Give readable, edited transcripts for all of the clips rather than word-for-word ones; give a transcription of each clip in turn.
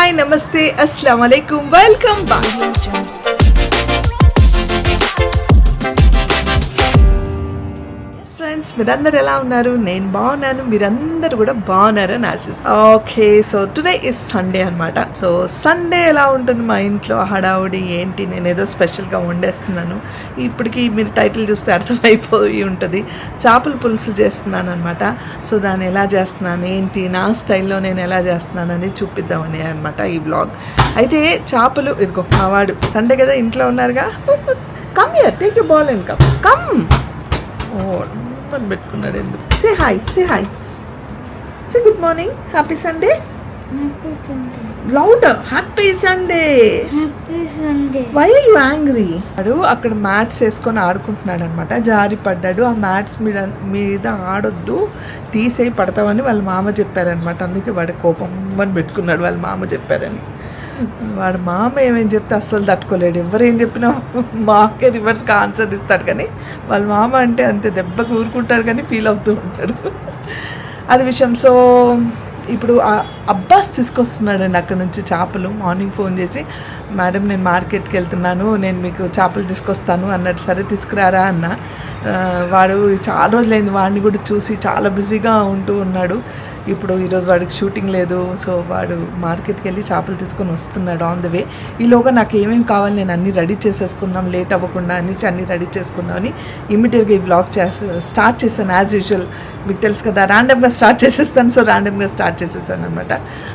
Hi నమస్తే అస్సలాము అలైకుం welcome back. Friends మీరందరూ ఎలా ఉన్నారు? నేను బాగున్నాను, మీరందరూ కూడా బాగున్నారని ఆశిస్తాను. Okay, so today is Sunday అనమాట. సో సండే ఎలా ఉంటుంది మా ఇంట్లో హడావుడి ఏంటి, నేను ఏదో స్పెషల్గా వండేస్తున్నాను. ఇప్పటికి మీరు టైటిల్ చూస్తే అర్థమైపోయి ఉంటుంది. చేపల పులుసు చేస్తున్నాను అనమాట. సో దాన్ని ఎలా చేస్తున్నాను ఏంటి, నా స్టైల్లో నేను ఎలా చేస్తున్నాను అనేది చూపిద్దామని అనమాట ఈ వ్లాగ్. అయితే చేపలు ఇదిగో మా వాడు సండే కదా ఇంట్లో ఉన్నారుగా, come here take you ball and come. ఓ పెట్టుకున్నాడు ఎందుకు. Say hi, say hi, say good morning, happy Sunday. Louder, happy Sunday. Why are you angry? వాడు అక్కడ మ్యాట్స్ వేసుకొని ఆడుకుంటున్నాడు అనమాట. జారి పడ్డాడు. ఆ మ్యాట్స్ మీద ఆడొద్దు, తీసేయి పడతామని వాళ్ళ మామ చెప్పారనమాట. అందుకే వాడి కోపం అని పెట్టుకున్నాడు, వాళ్ళ మామ చెప్పారని. వాడు మామ ఏమేం చెప్తే అస్సలు తట్టుకోలేడు. ఎవరేం చెప్పినా మాకే రివర్స్గా ఆన్సర్ ఇస్తాడు. కానీ వాళ్ళ మామ అంటే అంతే, దెబ్బకు ఊరుకుంటాడు కానీ ఫీల్ అవుతూ ఉంటాడు. అది విషయం. సో ఇప్పుడు అబ్బాస్ తీసుకొస్తున్నాడండి అక్కడ నుంచి చేపలు. మార్నింగ్ ఫోన్ చేసి, మేడం నేను మార్కెట్కి వెళ్తున్నాను, నేను మీకు చేపలు తీసుకొస్తాను అన్నట్టు. సరే తీసుకురారా అన్న. వాడు చాలా రోజులైంది వాడిని కూడా చూసి, చాలా బిజీగా ఉంటూ ఉన్నాడు. ఇప్పుడు ఈరోజు వాడికి షూటింగ్ లేదు. సో వాడు మార్కెట్కి వెళ్ళి చేపలు తీసుకొని వస్తున్నాడు ఆన్ ద వే. ఈలోగా నాకు ఏమేమి కావాలి నేను అన్నీ రెడీ చేసేసుకుందాం, లేట్ అవ్వకుండా అన్నీ రెడీ చేసుకుందామని ఇమ్మీడియట్గా ఈ వ్లాగ్ స్టార్ట్ చేశాను. యాజ్ యూజువల్ మీకు తెలుసు కదా, ర్యాండమ్గా స్టార్ట్ చేసేస్తాను. సో ర్యాండమ్గా స్టార్ట్ చేసేసాను అనమాట.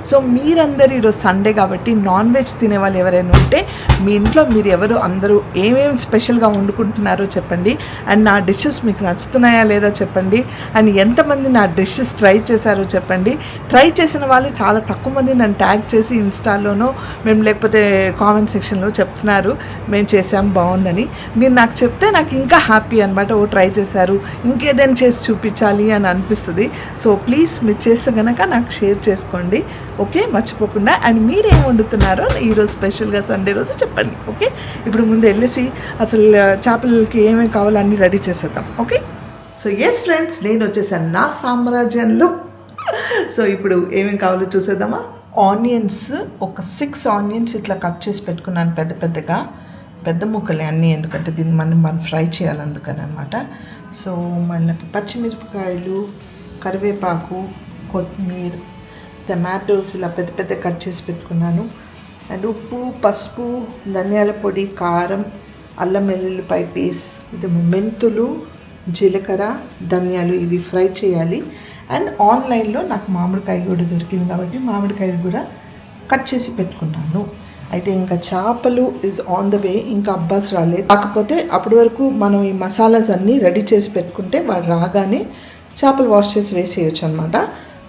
సో మీరందరూ ఈరోజు సండే కాబట్టి నాన్ వెజ్ తినే వాళ్ళు ఎవరైనా ఉంటే మీ ఇంట్లో మీరు ఎవరు అందరూ ఏమేమి స్పెషల్గా వండుకుంటున్నారో చెప్పండి. అండ్ నా డిషెస్ మీకు నచ్చుతున్నాయా లేదా చెప్పండి. అండ్ ఎంతమంది నా డిషెస్ ట్రై చేశారో చెప్పండి. ట్రై చేసిన వాళ్ళు చాలా తక్కువ మంది నన్ను ట్యాగ్ చేసి ఇన్స్టాలోనో మేము లేకపోతే కామెంట్ సెక్షన్లో చెప్తున్నారు మేము చేసాం బాగుందని. మీరు నాకు చెప్తే నాకు ఇంకా హ్యాపీ అనమాట. ఓ ట్రై చేశారు, ఇంకేదైనా చేసి చూపించాలి అని అనిపిస్తుంది. సో ప్లీజ్ మీరు చేస్తే కనుక నాకు షేర్ చేసుకోండి, ఓకే, మర్చిపోకుండా. అండ్ మీరేం వండుతున్నారో ఈరోజు స్పెషల్గా సండే రోజు చెప్పండి, ఓకే. ఇప్పుడు ముందు వెళ్ళేసి అసలు చేపలకి ఏమేమి కావాలో అన్నీ రెడీ చేసేద్దాం, ఓకే. సో ఎస్ ఫ్రెండ్స్, నేను వచ్చేసాను నా సామ్రాజ్యంలో. సో ఇప్పుడు ఏమేమి కావాలో చూసేద్దామా. ఆనియన్స్ ఒక 6 ఆనియన్స్ ఇట్లా కట్ చేసి పెట్టుకున్నాను పెద్ద ముక్కలే అన్నీ, ఎందుకంటే దీన్ని మనం ఫ్రై చేయాలి అందుకని అనమాట. సో మనకి పచ్చిమిరపకాయలు, కరివేపాకు, కొత్తిమీర, టమాటోస్ ఇలా పెద్ద కట్ చేసి పెట్టుకున్నాను. అండ్ ఉప్పు, పసుపు, ధనియాల పొడి, కారం, అల్లం వెల్లుల్లిపాయ పేస్ట్, ఇది మెంతులు, జీలకర్ర, ధనియాలు, ఇవి ఫ్రై చేయాలి. అండ్ ఆన్లైన్లో నాకు మామిడికాయ కూడా దొరికింది కాబట్టి మామిడికాయ కూడా కట్ చేసి పెట్టుకున్నాను. అయితే ఇంకా చేపలు ఈజ్ ఆన్ ద వే. ఇంకా అబ్బాస్ రాలేదు, కాకపోతే అప్పటి వరకు మనం ఈ మసాలాస్ అన్నీ రెడీ చేసి పెట్టుకుంటే వాడు రాగానే చేపలు వాష్ చేసి వేసేయచ్చు అనమాట.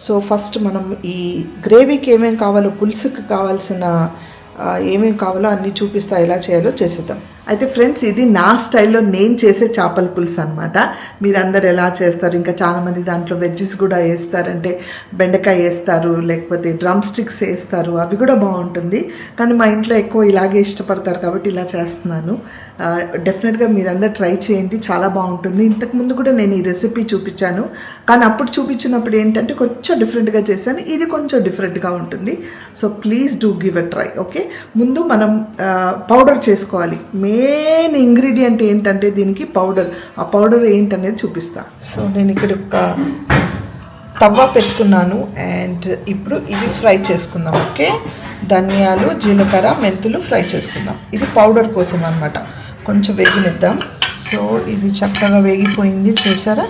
సో ఫస్ట్ మనం ఈ గ్రేవీకి ఏమేమి కావాలో, పులుసుకి కావాల్సిన ఏమేమి కావాలో అన్నీ చూపిస్తా, ఎలా చేయాలో చేసేద్దాం. అయితే ఫ్రెండ్స్, ఇది నా స్టైల్లో నేను చేసే చేపల పులుసు అనమాట. మీరందరు ఎలా చేస్తారు? ఇంకా చాలామంది దాంట్లో వెజ్జెస్ కూడా వేస్తారంటే బెండకాయ వేస్తారు, లేకపోతే డ్రమ్ స్టిక్స్ వేస్తారు, అవి కూడా బాగుంటుంది. కానీ మా ఇంట్లో ఎక్కువ ఇలాగే ఇష్టపడతారు కాబట్టి ఇలా చేస్తున్నాను. డెఫినెట్గా మీరందరూ ట్రై చేయండి, చాలా బాగుంటుంది. ఇంతకుముందు కూడా నేను ఈ రెసిపీ చూపించాను, కానీ అప్పుడు చూపించినప్పుడు ఏంటంటే కొంచెం డిఫరెంట్గా చేశాను, ఇది కొంచెం డిఫరెంట్గా ఉంటుంది. So please do give a try, okay. ముందు మనం పౌడర్ చేసుకోవాలి. మెయిన్ ఇంగ్రీడియంట్ ఏంటంటే దీనికి పౌడర్. ఆ పౌడర్ ఏంటనేది చూపిస్తా. సో నేను ఇక్కడ ఒక తవ్వ పెట్టుకున్నాను. అండ్ ఇప్పుడు ఇవి ఫ్రై చేసుకుందాం, ఓకే. ధనియాలు, జీలకర్ర, మెంతులు ఫ్రై చేసుకుందాం. ఇది పౌడర్ కోసం అనమాట. కొంచెం వేగినిద్దాం. సో ఇది చక్కగా వేగిపోయింది, చూసారా,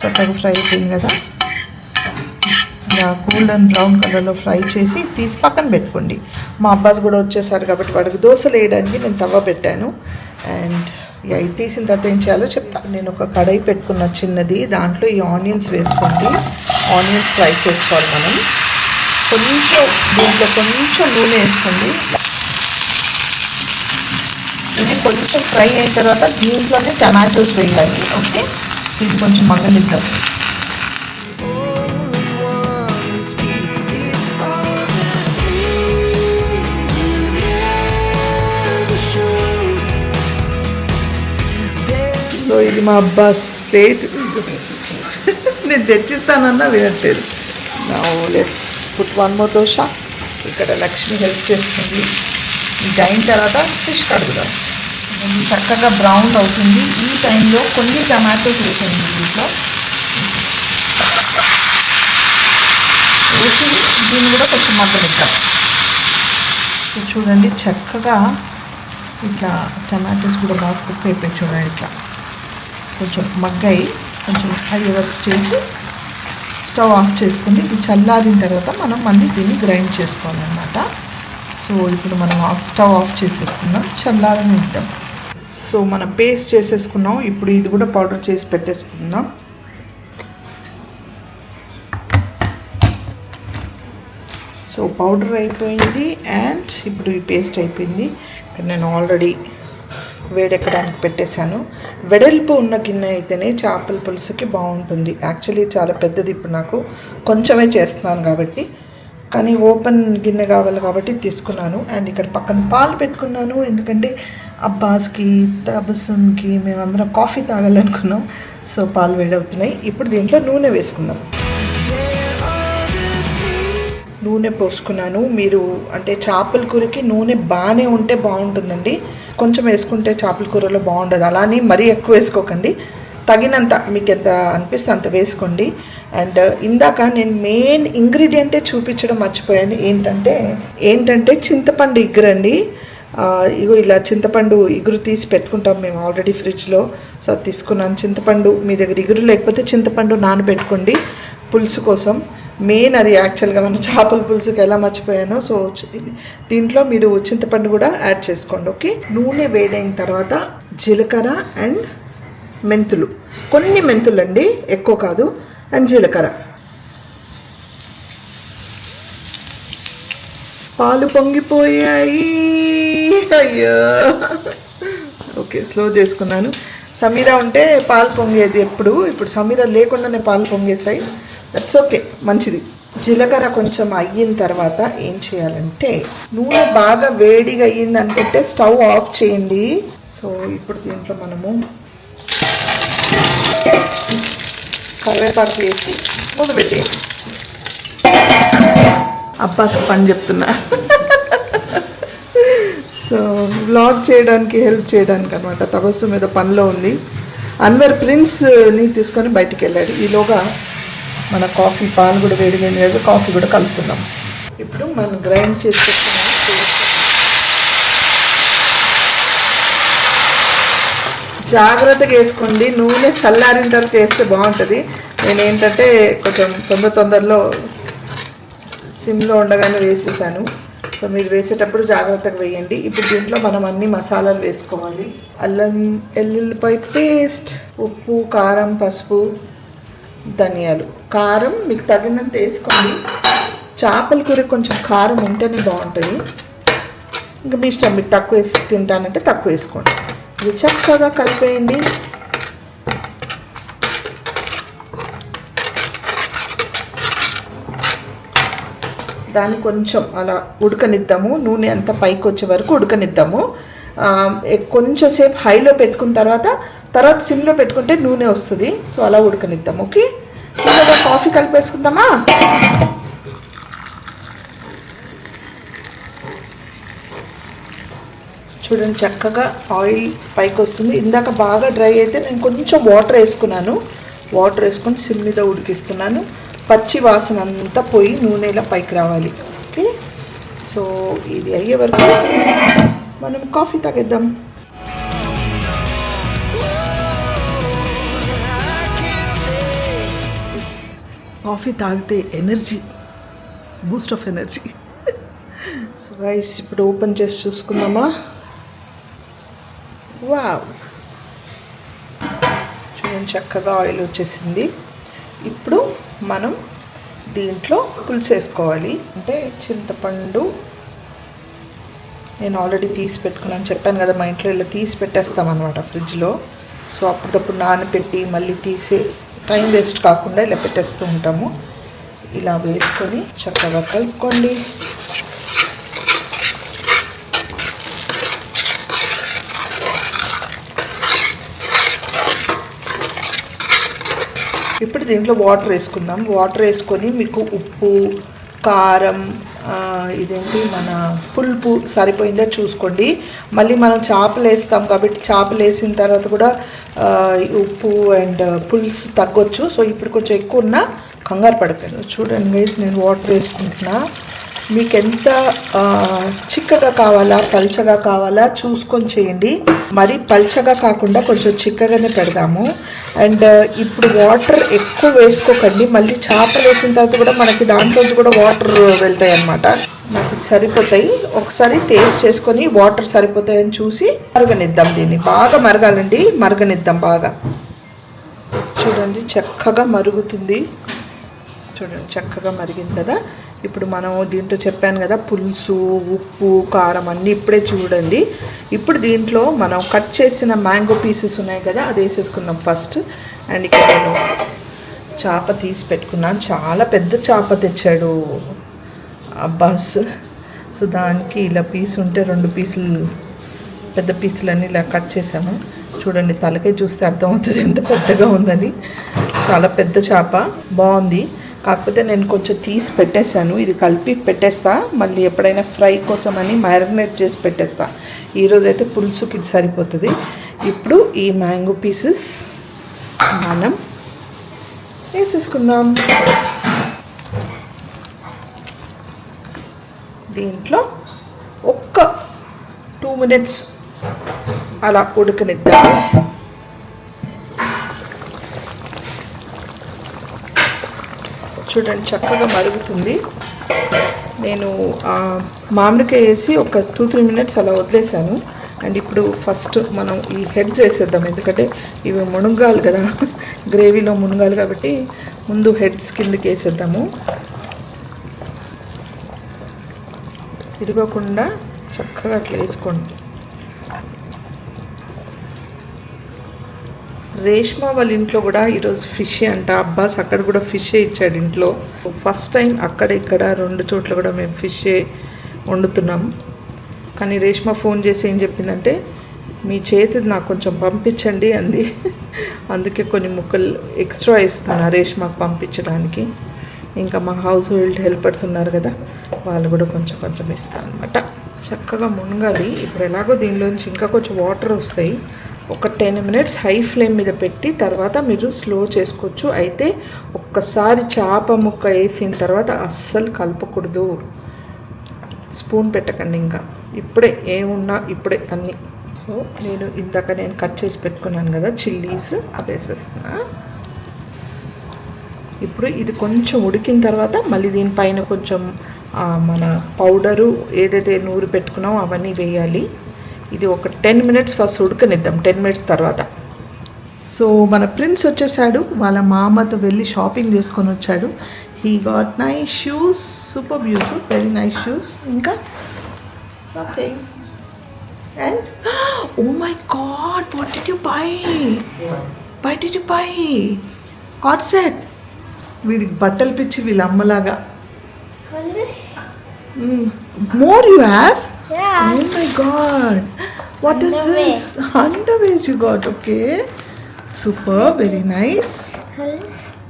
చక్కగా ఫ్రై అయిపోయింది కదా. గోల్డెన్ బ్రౌన్ కలర్లో ఫ్రై చేసి తీసి పక్కన పెట్టుకోండి. మా అబ్బాస్ కూడా వచ్చేసారు కాబట్టి వాడికి దోశలు వేయడానికి నేను తవ్వ పెట్టాను. అండ్ ఇది తీసిన తర్వాత ఏం చేయాలో చెప్తాను. నేను ఒక కడాయి పెట్టుకున్న చిన్నది, దాంట్లో ఈ ఆనియన్స్ వేసుకోండి. ఆనియన్స్ ఫ్రై చేసుకోవాలి మనం. కొంచెం దీంట్లో కొంచెం నూనె వేసుకోండి. ఇది కొంచెం ఫ్రై అయిన తర్వాత దీంట్లోనే టమాటోస్ వేయాలి, ఓకే. ఇది కొంచెం మగ్గనిద్దాం. సో ఇది మా అబ్బాస్ ప్లేట్. నేను తెచ్చిస్తానన్నా వినట్లేదు. Now let's put one more dosa. ఇక్కడ లక్ష్మి హెల్ప్ చేస్తుంది. ఇది అయిన తర్వాత ఫిష్ కడుగుదాం. ఇది చక్కగా బ్రౌన్ అవుతుంది. ఈ టైంలో కొన్ని టమాటోస్ వేసేయండి దీంట్లో. వేసి దీన్ని కూడా కొంచెం మగ్గనిద్దాం. చూడండి చక్కగా ఇట్లా టమాటోస్ కూడా బాగా కుక్ అయిపోయి చూడండి. ఇట్లా కొంచెం మగ్గాయి. కొంచెం హై వర్క్ చేసి స్టవ్ ఆఫ్ చేసుకుని ఇది చల్లారిన తర్వాత మనం మళ్ళీ దీన్ని గ్రైండ్ చేసుకోవాలన్నమాట. సో ఇప్పుడు మనం స్టవ్ ఆఫ్ చేసేసుకున్నాం, చల్లారని ఉంటాం. సో మనం పేస్ట్ చేసేసుకున్నాం. ఇప్పుడు ఇది కూడా పౌడర్ చేసి పెట్టేసుకున్నాం. సో పౌడర్ అయిపోయింది అండ్ ఇప్పుడు ఈ పేస్ట్ అయిపోయింది. ఇక్కడ నేను ఆల్రెడీ వేడెక్కడానికి పెట్టేశాను. వెడల్పు ఉన్న గిన్నె అయితేనే చేపల పులుసుకి బాగుంటుంది. యాక్చువల్లీ చాలా పెద్దది ఇప్పుడు నాకు కొంచెమే చేస్తున్నాను కాబట్టి, కానీ ఓపెన్ గిన్నె కావాలి కాబట్టి తీసుకున్నాను. అండ్ ఇక్కడ పక్కన పాలు పెట్టుకున్నాను, ఎందుకంటే అబ్బాస్కి తబస్సుకి మేమందరం కాఫీ తాగాలనుకున్నాం. సో పాలు వేడవుతున్నాయి. ఇప్పుడు దీంట్లో నూనె వేసుకుందాం. నూనె పోసుకున్నాను. మీరు అంటే చేపల కూరకి నూనె బాగానే ఉంటే బాగుంటుందండి. కొంచెం వేసుకుంటే చేపల కూరలో బాగుండదు. అలానే మరీ ఎక్కువ వేసుకోకండి, తగినంత మీకు ఎంత అనిపిస్తే అంత వేసుకోండి. అండ్ ఇందాక నేను మెయిన్ ఇంగ్రీడియంటే చూపించడం మర్చిపోయాను. ఏంటంటే చింతపండు ఇగురండి. ఇగో ఇలా చింతపండు ఇగురు తీసి పెట్టుకుంటాం మేము ఆల్రెడీ ఫ్రిడ్జ్లో. సో తీసుకున్నాను చింతపండు. మీ దగ్గర ఇగురు లేకపోతే చింతపండు నానబెట్టుకోండి పులుసు కోసం. మెయిన్ అది యాక్చువల్గా మన చేపల పులుసుకి ఎలా మర్చిపోయానో. సో దీంట్లో మీరు చింతపండు కూడా యాడ్ చేసుకోండి. ఓకే. నూనె వేడైన తర్వాత జీలకర్ర అండ్ మెంతులు, కొన్ని మెంతులు అండి, ఎక్కువ కాదు, అండ్ జీలకర్ర. పాలు పొంగిపోయాయి. అయ్యో ఓకే, స్లో చేసుకున్నాను. సమీరా ఉంటే పాలు పొంగేది ఎప్పుడు, ఇప్పుడు సమీరా లేకుండానే పాలు పొంగేసాయి. దట్స్ ఓకే, మంచిది. జీలకర్ర కొంచెం అయిన తర్వాత ఏం చేయాలంటే, నూనె బాగా వేడిగా అయ్యింది అనుకుంటే స్టవ్ ఆఫ్ చేయండి. సో ఇప్పుడు దీంట్లో మనము కరివేపాకు వేసి మొదలుపెట్టేయండి. అబ్బాస్ పని చెప్తున్నా. సో వ్లాగ్ చేయడానికి హెల్ప్ చేయడానికి అనమాట. తపస్సు మీద పనిలో ఉంది. అన్వర్ ప్రిన్స్ని తీసుకొని బయటికి వెళ్ళాడు. ఈలోగా మన కాఫీ పాలు కూడా వేడిపోయింది కదా, కాఫీ కూడా కలుపుతున్నాం. ఇప్పుడు మనం గ్రైండ్ చేసి జాగ్రత్తగా వేసుకోండి. నూనె చల్లారిన తర్వాత వేస్తే బాగుంటుంది. నేనేంటంటే కొంచెం తొందరలో సిమ్లో ఉండగానే వేసేసాను. సో మీరు వేసేటప్పుడు జాగ్రత్తగా వేయండి. ఇప్పుడు దీంట్లో మనం అన్ని మసాలాలు వేసుకోవాలి. అల్లం వెల్లుల్లిపాయ పేస్ట్, ఉప్పు, కారం, పసుపు, ధనియాలు. కారం మీకు తగినంత వేసుకోండి. చేపల కూర కొంచెం కారం ఉంటేనే బాగుంటుంది. ఇంకా మీ ఇష్టం, మీకు తక్కువ వేసి తింటానంటే తక్కువ వేసుకోండి. ఇది చక్కగా కలిపేయండి. దాన్ని కొంచెం అలా ఉడకనిద్దాము. నూనె అంతా పైకి వచ్చే వరకు ఉడకనిద్దాము. కొంచెం సేపు హైలో పెట్టుకున్న తర్వాత సిమ్లో పెట్టుకుంటే నూనె వస్తుంది. సో అలా ఉడకనిద్దాం. ఓకే. ఇంకా కాఫీ కలిపేసుకుందామా? చూడండి చక్కగా ఆయిల్ పైకి వస్తుంది. ఇందాక బాగా డ్రై అయితే నేను కొంచెం వాటర్ వేసుకున్నాను. వాటర్ వేసుకొని సిమ్ మీద ఉడికిస్తున్నాను. పచ్చి వాసన అంతా పోయి నూనెలా పైకి రావాలి. ఓకే. సో ఇది అయ్యే వరకు మనం కాఫీ తాగేద్దాం. కాఫీ తాగితే energy, Boost of energy. So guys ఇప్పుడు ఓపెన్ చేసి చూసుకుందామా? వావ్, చూడండి చక్కగా ఆయిల్ వచ్చేసింది. ఇప్పుడు మనం దీంట్లో పులుసు వేసుకోవాలి. అంటే చింతపండు నేను ఆల్రెడీ తీసి పెట్టుకున్నాను, చెప్పాను కదా మా ఇంట్లో ఇలా తీసి పెట్టేస్తామన్నమాట ఫ్రిడ్జ్లో. సో అప్పటికప్పుడు నానబెట్టి మళ్ళీ తీసే టైం వేస్ట్ కాకుండా ఇలా పెట్టేస్తూ ఉంటాము. ఇలా వేసుకొని చక్కగా కలుపుకోండి. ఇప్పుడు దీంట్లో వాటర్ వేసుకుందాం. వాటర్ వేసుకొని మీకు ఉప్పు, కారం ఇదేంటి మన పులుపు సరిపోయిందో చూసుకోండి. మళ్ళీ మనం చేపలు వేస్తాం కాబట్టి చేపలు వేసిన తర్వాత కూడా ఉప్పు అండ్ పులుసు తగ్గొచ్చు. సో ఇప్పుడు కొంచెం ఎక్కువ ఉన్నా కంగారు పడతాను. చూడండి గైస్, నేను వాటర్ వేసుకుంటున్నా. మీకు ఎంత చిక్కగా కావాలా పల్చగా కావాలా చూసుకొని చేయండి. మరి పల్చగా కాకుండా కొంచెం చిక్కగానే పెడదాము. అండ్ ఇప్పుడు వాటర్ ఎక్కువ వేసుకోకండి, మళ్ళీ చేపలు వేసిన తర్వాత కూడా మనకి దాంట్లో కూడా వాటర్ వెళ్తాయి అన్నమాట. నాకు సరిపోతాయి. ఒకసారి టేస్ట్ చేసుకొని వాటర్ సరిపోతాయని చూసి మరగనిద్దాం. దీన్ని బాగా మరగాలండి, మరగనిద్దాం బాగా. చూడండి చక్కగా మరుగుతుంది. చూడండి చక్కగా మరిగింది కదా. ఇప్పుడు మనం దీంట్లో చెప్పాను కదా పులుసు, ఉప్పు, కారం అన్నీ ఇప్పుడే చూడండి. ఇప్పుడు దీంట్లో మనం కట్ చేసిన మ్యాంగో పీసెస్ ఉన్నాయి కదా, అది వేసేసుకుందాం ఫస్ట్. అండ్ ఇక్కడ నేను చేప తీసి పెట్టుకున్నాను. చాలా పెద్ద చేప తెచ్చాడు అబ్బాస్. సో దానికి ఇలా పీస్ ఉంటే 2 పీసులు పెద్ద పీసులన్నీ ఇలా కట్ చేసాము. చూడండి తలకే చూస్తే అర్థమవుతుంది ఎంత పెద్దగా ఉందని. చాలా పెద్ద చేప, బాగుంది. కాకపోతే నేను కొంచెం తీసి పెట్టేశాను. ఇది కలిపి పెట్టేస్తా, మళ్ళీ ఎప్పుడైనా ఫ్రై కోసం అని మ్యారినేట్ చేసి పెట్టేస్తా. ఈరోజైతే పులుసుకి ఇది సరిపోతుంది. ఇప్పుడు ఈ మ్యాంగో పీసెస్ మనం వేసేసుకుందాం. దీంట్లో ఒక్క 2 minutes అలా ఉడకనిద్దాం. చూడండి చక్కగా మరుగుతుంది. నేను మామిడికాయ వేసి ఒక 2-3 minutes అలా వదిలేసాను. అండ్ ఇప్పుడు ఫస్ట్ మనం ఈ హెడ్స్ వేసేద్దాం, ఎందుకంటే ఇవి మునగాలి కదా, గ్రేవీలో మునగాలి కాబట్టి ముందు హెడ్స్ కిందకి వేసేద్దాము. ఇరగకుండా చక్కగా అట్లా వేసుకోండి. రేష్మా వాళ్ళ ఇంట్లో కూడా ఈరోజు ఫిష్ అంట. అబ్బాస్ అక్కడ కూడా ఫిషే ఇచ్చాడు ఇంట్లో. ఫస్ట్ టైం అక్కడ ఇక్కడ 2 చోట్ల కూడా మేము ఫిషే వండుతున్నాం. కానీ రేష్మా ఫోన్ చేసి ఏం చెప్పిందంటే, మీ చేతిది నాకు కొంచెం పంపించండి అంది. అందుకే కొన్ని ముక్కలు ఎక్స్ట్రా ఇస్తున్నా రేష్మాకు పంపించడానికి. ఇంకా మా హౌస్ హోల్డ్ హెల్పర్స్ ఉన్నారు కదా, వాళ్ళు కూడా కొంచెం కొంచెం ఇస్తాను అనమాట. చక్కగా మునగాలి. ఇప్పుడు ఎలాగో దీనిలోంచి ఇంకా కొంచెం వాటర్ వస్తాయి. ఒక 10 minutes హై ఫ్లేమ్ మీద పెట్టి తర్వాత మీరు స్లో చేసుకోవచ్చు. అయితే ఒక్కసారి చేప ముక్క వేసిన తర్వాత అస్సలు కలపకూడదు, స్పూన్ పెట్టకండి. ఇంకా ఇప్పుడే ఏమున్నా ఇప్పుడే అన్నీ. సో నేను కట్ చేసి పెట్టుకున్నాను కదా చిల్లీస్, అవి వేసేస్తున్నా. ఇప్పుడు ఇది కొంచెం ఉడికిన తర్వాత మళ్ళీ దీనిపైన కొంచెం మన పౌడరు ఏదైతే నూరు పెట్టుకున్నామో అవన్నీ వేయాలి. ఇది ఒక 10 minutes ఫస్ట్ ఉడకనిద్దాం. 10 minutes తర్వాత. సో మన ప్రిన్స్ వచ్చేసాడు, వాళ్ళ మామతో వెళ్ళి షాపింగ్ చేసుకొని వచ్చాడు. He got nice shoes, super బ్యూస్, వెరీ నైస్ షూస్. ఇంకా okay. And oh my god, what did you buy? Why did you buy? Card set. వీడికి బట్టలు పిచ్చి వీళ్ళ అమ్మలాగా. More you have? Yeah. Oh my god. What is this? Underwears you got, okay. Super, very nice.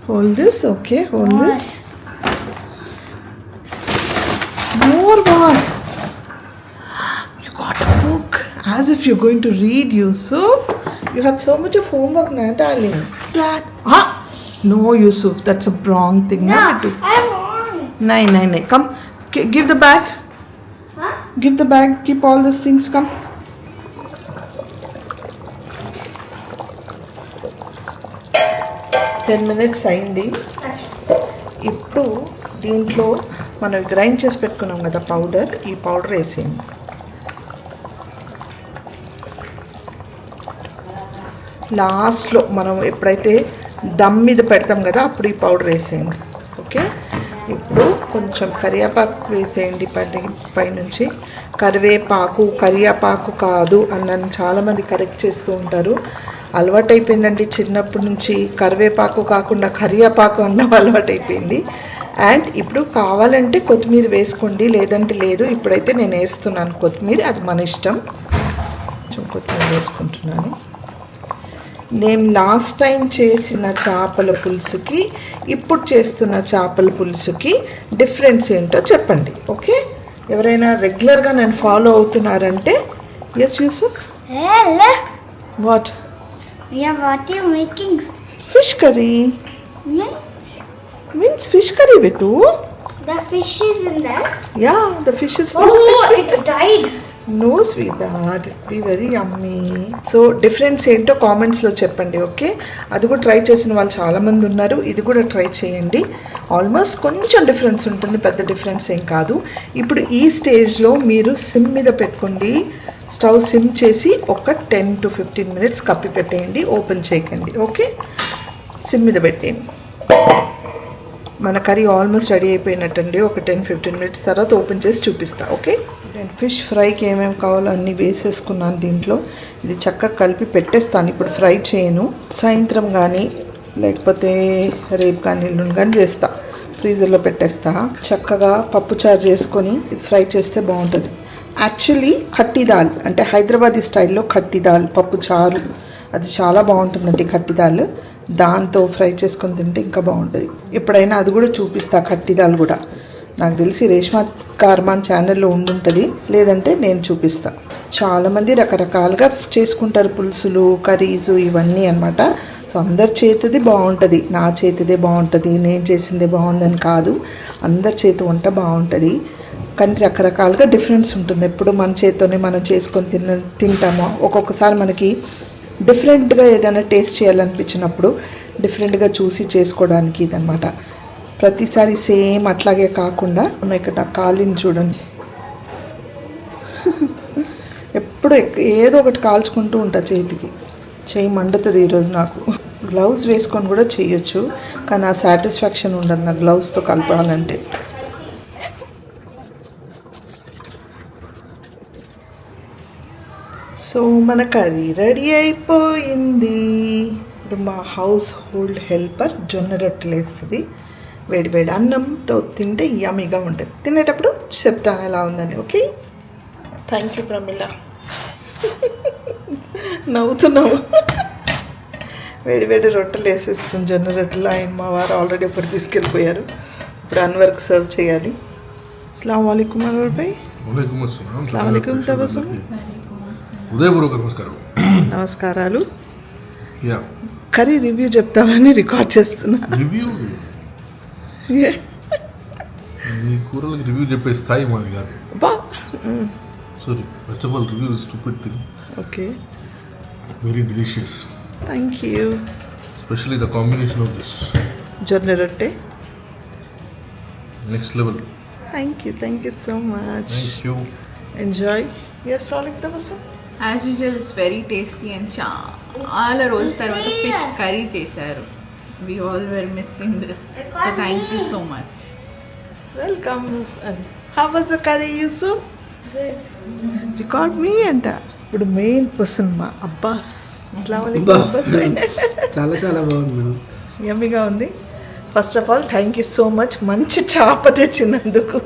Hold this, okay, hold More. this. More what? You got a book. As if you're going to read, Yusuf. You have so much of homework, Natalie. That. No, Yusuf, that's a wrong thing. No, No, I want. Nine. Come, give the bag. Give the bag, keep all these things, come. Ten minutes అయింది. ఇప్పుడు దీంట్లో మనం grind చేసి పెట్టుకున్నాం కదా powder, ఈ powder వేసేయండి. లాస్ట్లో మనం ఎప్పుడైతే దమ్ మీద పెడతాం కదా అప్పుడు ఈ పౌడర్ వేసేయండి. ఓకే. ఇప్పుడు కొంచెం కరివేపాకు వేసేయండి పైనుంచి. కరివేపాకు కాదు అని నన్ను చాలామంది కరెక్ట్ చేస్తూ ఉంటారు. అలవాటైపోయిందండి చిన్నప్పటి నుంచి, కరివేపాకు కాకుండా కరివేపాకు అన్నం అలవాటైపోయింది. అండ్ ఇప్పుడు కావాలంటే కొత్తిమీర వేసుకోండి, లేదంటే లేదు. ఇప్పుడైతే నేను వేస్తున్నాను కొత్తిమీర, అది మన ఇష్టం. కొంచెం కొత్తిమీర వేసుకుంటున్నాను. నేను లాస్ట్ టైం చేసిన చేపల పులుసుకి ఇప్పుడు చేస్తున్న చేపల పులుసుకి డిఫరెన్స్ ఏంటో చెప్పండి. ఓకే, ఎవరైనా రెగ్యులర్గా నేను ఫాలో అవుతున్నారంటే yes Yusuf. What you making? Fish curry. Means fish curry బెట్టు. The fish is in that. Yeah, the fish is. Oh, it died. No, sweetheart, it be very yummy. So difference ఏంటో కామెంట్స్లో చెప్పండి. Okay, అది కూడా try చేసిన వాళ్ళు చాలామంది ఉన్నారు. ఇది కూడా ట్రై చేయండి. ఆల్మోస్ట్ కొంచెం డిఫరెన్స్ ఉంటుంది, పెద్ద డిఫరెన్స్ ఏం కాదు. ఇప్పుడు ఈ స్టేజ్లో మీరు సిమ్ మీద పెట్టుకోండి. స్టవ్ సిమ్ చేసి ఒక 10 to 15 minutes కప్పి పెట్టేయండి. ఓపెన్ చేయకండి. ఓకే, సిమ్ మీద పెట్టేయండి. మన కర్రీ ఆల్మోస్ట్ రెడీ అయిపోయినట్టండి. ఒక 10-15 minutes తర్వాత ఓపెన్ చేసి చూపిస్తా. ఓకే, నేను ఫిష్ ఫ్రైకి ఏమేమి కావాలో అన్నీ వేసేసుకున్నాను దీంట్లో. ఇది చక్కగా కలిపి పెట్టేస్తాను. ఇప్పుడు ఫ్రై చేయను. సాయంత్రం కానీ లేకపోతే రేపు కానీ ఎల్లుండి కానీ చేస్తా. ఫ్రీజర్లో పెట్టేస్తా. చక్కగా పప్పుచారు చేసుకొని ఇది ఫ్రై చేస్తే బాగుంటుంది. యాక్చువల్లీ ఖట్టి దాల్ అంటే హైదరాబాదీ స్టైల్లో ఖట్టి దాల్ పప్పు చారు, అది చాలా బాగుంటుందండి. ఖట్టి దాల్ దాంతో ఫ్రై చేసుకొని తింటే ఇంకా బాగుంటుంది. ఎప్పుడైనా అది కూడా చూపిస్తా. ఖట్టి దాల్ కూడా నాకు తెలిసి రేష్మా కార్మాన్ ఛానల్లో ఉండుంటుంది, లేదంటే నేను చూపిస్తా. చాలామంది రకరకాలుగా చేసుకుంటారు పులుసులు, కర్రీసు ఇవన్నీ అనమాట. సో అందరి చేతిది బాగుంటుంది, నా చేతిదే బాగుంటుంది, నేను చేసిందే బాగుందని కాదు. అందరి చేతి వంట బాగుంటుంది, కానీ రకరకాలుగా డిఫరెన్స్ ఉంటుంది. ఎప్పుడు మన చేతితోనే మనం చేసుకొని తింటామో, ఒక్కొక్కసారి మనకి డిఫరెంట్గా ఏదైనా టేస్ట్ చేయాలనిపించినప్పుడు డిఫరెంట్గా చూసి చేసుకోవడానికి ఇదనమాట. ప్రతిసారి సేమ్ అట్లాగే కాకుండా ఇక్కడ నా కాలిని చూడండి, ఎప్పుడు ఏదో ఒకటి కాల్చుకుంటూ ఉంటా చేతికి. చేయి మండుతుంది ఈరోజు నాకు. గ్లౌజ్ వేసుకొని కూడా చేయొచ్చు, కానీ ఆ సాటిస్ఫాక్షన్ ఉండదు నాకు గ్లౌజ్తో కలపాలంటే. సో మన కర్రీ రెడీ అయిపోయింది. ఇప్పుడు మా హౌస్ హోల్డ్ హెల్పర్ జొన్న రొట్టెలు వేస్తుంది. వేడి వేడి అన్నంతో తింటే యమ్మీగా ఉంటుంది. తినేటప్పుడు చెప్తాను ఎలా ఉందని. Okay, thank you Pramila. నవ్వుతున్నావు. వేడి వేడి రొట్టెలు వేసేస్తుంది, జొన్న రొట్టెలు. ఆయన మా వారు ఆల్రెడీ ఒకటి తీసుకెళ్ళిపోయారు. ఇప్పుడు అన్వర్కి సర్వ్ చేయాలి. అస్సలాము అలైకుం అన్వర్ భాయ్. అస్సలాము అలైకుం తబస్సుమ్. ఉదయపూర్వక నమస్కారం. నమస్కారాలు. కర్రీ రివ్యూ చెప్తామని రికార్డ్ చేస్తున్నా. రివ్యూ మీ కూరలకు రివ్యూ చెప్పే స్థాయి మాది కాదు. Sorry, first of all review is stupid thing. Okay, very delicious. Thank you. Specially the combination of this jonna rotte next level. Thank you so much. Thank you. Enjoy. ఎస్ ఫ్రాలిక్ Tabassum. As usual it's very tasty and చాలా రోజుల తర్వాత fish curry చేశారు. We all were missing this. So thank you so much. Welcome. How was the curry, Yusuf? Record me anta. ఇప్పుడు main person మా అబ్బాస్. అస్సలాము అలైకుం అబ్బాస్. చాలా చాలా బాగుంది మేడం. యమ్మీగా ఉంది. First of all thank you so much, మంచి చేప తెచ్చినందుకు.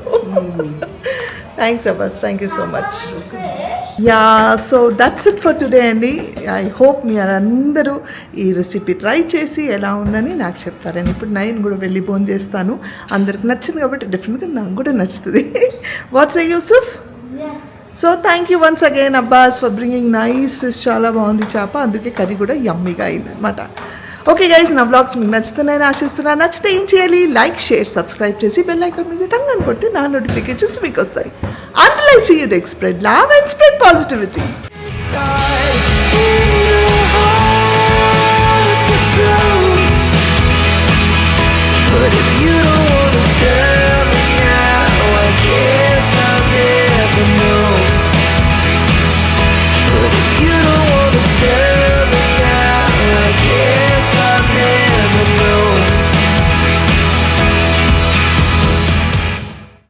Thanks Abbas, thank you so much. Yeah, so that's it for today అండి. ఐ హోప్ మీరు అందరూ ఈ రెసిపీ ట్రై చేసి ఎలా ఉందని నాకు చెప్తారని. ఇప్పుడు నేను కూడా వెళ్ళి ఫోన్ చేస్తాను. అందరికి నచ్చింది కాబట్టి డెఫినెట్గా నాకు కూడా నచ్చుతుంది. Watts A Yusuf? So thank you once again Abbas for bringing nice fish. చాలా బాగుంది చేప, అందుకే కర్రీ కూడా యమ్మీగా అయింది అనమాట. ఓకే గైస్, నా బ్లాగ్స్ మీకు నచ్చుతున్నాయని ఆశిస్తున్నాను. నచ్చితే ఏం చేయాలి? లైక్, షేర్, సబ్స్క్రైబ్ చేసి బెల్ ఐకాన్ మీద టంగ్ అని కొట్టి నా నోటిఫికేషన్స్ మీకు వస్తాయి. Until I see you next, spread love and spread positivity.